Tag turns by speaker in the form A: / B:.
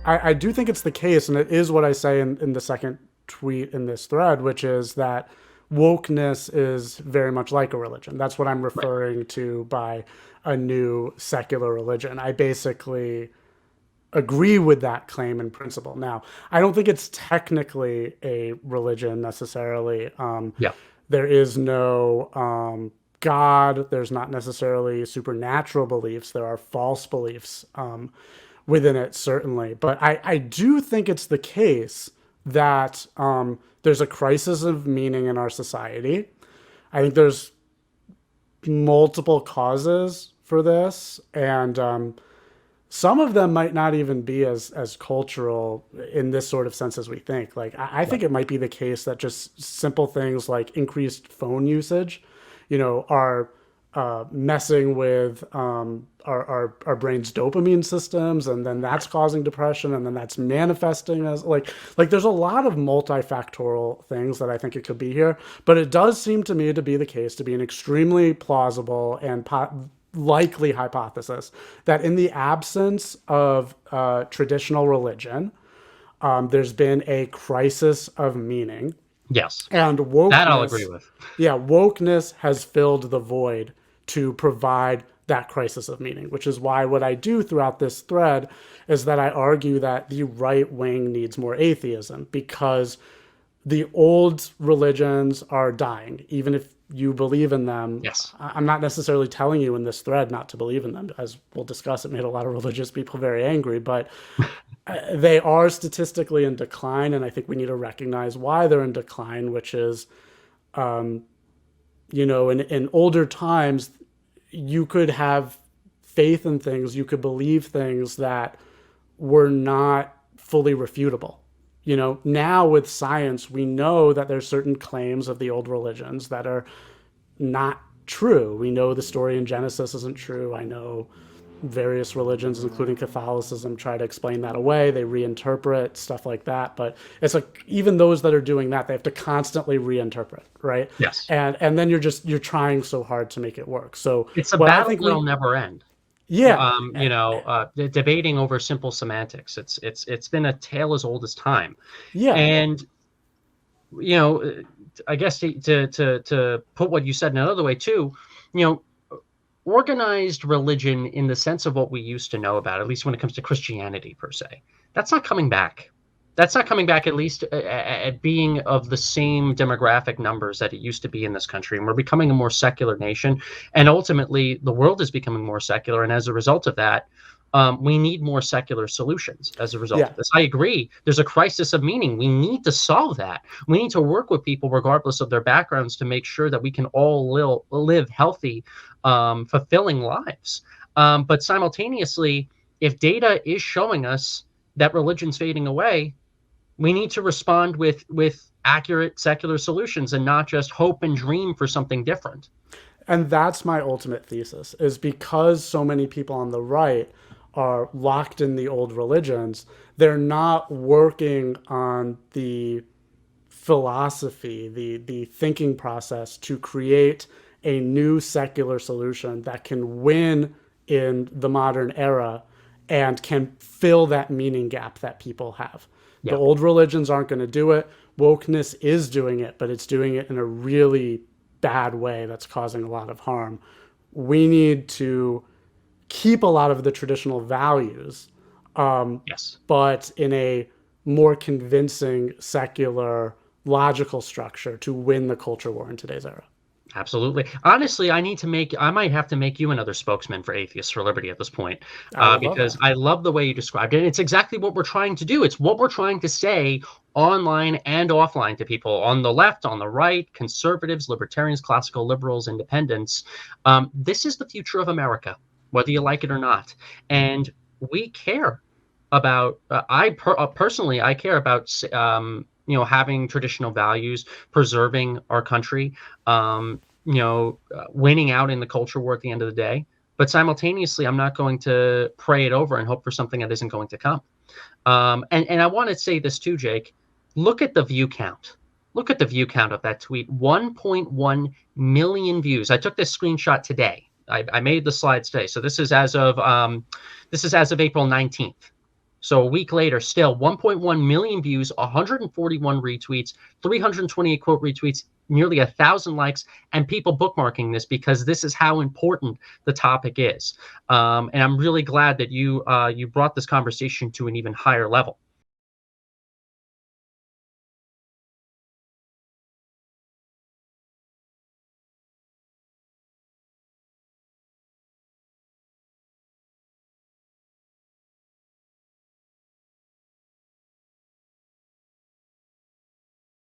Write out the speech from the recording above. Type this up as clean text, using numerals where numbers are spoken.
A: I do think it's the case, and it is what I say in the second tweet in this thread, which is that wokeness is very much like a religion. That's what I'm
B: Right.
A: referring to by a new secular religion. I basically agree with that claim in principle. Now, I don't think it's technically a religion necessarily.
B: Yeah.
A: There is no God. There's not necessarily supernatural beliefs. There are false beliefs within it, certainly. But I do think it's the case that there's a crisis of meaning in our society. I think there's multiple causes for this, and some of them might not even be as cultural in this sort of sense as we think. Like I think
B: Right.
A: it might be the case that just simple things like increased phone usage, are messing with our brain's dopamine systems, and then that's causing depression, and then that's manifesting as like there's a lot of multifactorial things that I think it could be here. But it does seem to me to be the case, to be an extremely plausible and likely hypothesis that in the absence of traditional religion, there's been a crisis of meaning,
B: Yes.
A: and
B: That I'll agree
A: wokeness,
B: with.
A: yeah, wokeness has filled the void to provide that crisis of meaning, which is why what I do throughout this thread is that I argue that the right wing needs more atheism, because the old religions are dying. Even if you believe in them,
B: Yes.
A: I'm not necessarily telling you in this thread not to believe in them. As we'll discuss, it made a lot of religious people very angry, but they are statistically in decline. And I think we need to recognize why they're in decline, which is, in older times, you could have faith in things, you could believe things that were not fully refutable. Now with science, we know that there's certain claims of the old religions that are not true. We know the story in Genesis isn't true. I know various religions, including Catholicism, try to explain that away. They reinterpret stuff like that. But it's like even those that are doing that, they have to constantly reinterpret, right?
B: Yes.
A: And then you're trying so hard to make it work. So
B: It's a
A: what I
B: battle
A: think
B: that'll
A: we
B: never end.
A: yeah.
B: Debating over simple semantics. It's been a tale as old as time.
A: Yeah.
B: And I guess to put what you said in another way too, you know, organized religion in the sense of what we used to know about, at least when it comes to Christianity per se, that's not coming back. That's not coming back, at least at being of the same demographic numbers that it used to be in this country. And we're becoming a more secular nation. And ultimately, the world is becoming more secular. And as a result of that, we need more secular solutions as a result
A: Yeah.
B: of this. I agree. There's a crisis of meaning. We need to solve that. We need to work with people, regardless of their backgrounds, to make sure that we can all live healthy, fulfilling lives. But simultaneously, if data is showing us that religion's fading away, we need to respond with accurate secular solutions and not just hope and dream for something different.
A: And that's my ultimate thesis, is because so many people on the right are locked in the old religions, they're not working on the philosophy, the thinking process to create a new secular solution that can win in the modern era and can fill that meaning gap that people have. The
B: Yeah.
A: old religions aren't going to do it. Wokeness is doing it, but it's doing it in a really bad way that's causing a lot of harm. We need to keep a lot of the traditional values,
B: Yes.
A: but in a more convincing, secular, logical structure to win the culture war in today's era.
B: Absolutely. Honestly, I might have to make you another spokesman for Atheists for Liberty at this point,
A: I would love
B: because
A: that.
B: I love the way you described it. And it's exactly what we're trying to do. It's what we're trying to say online and offline to people on the left, on the right, conservatives, libertarians, classical liberals, independents. This is the future of America, whether you like it or not. And we care about, personally, I care about, having traditional values, preserving our country, winning out in the culture war at the end of the day. But simultaneously, I'm not going to pray it over and hope for something that isn't going to come. And I want to say this too, Jake. Look at the view count. Look at the view count of that tweet. 1.1 million views. I took this screenshot today. I made the slides today. So this is as of April 19th. So a week later, still 1.1 million views, 141 retweets, 328 quote retweets, nearly 1,000 likes, and people bookmarking this because this is how important the topic is. And I'm really glad that you brought this conversation to an even higher level.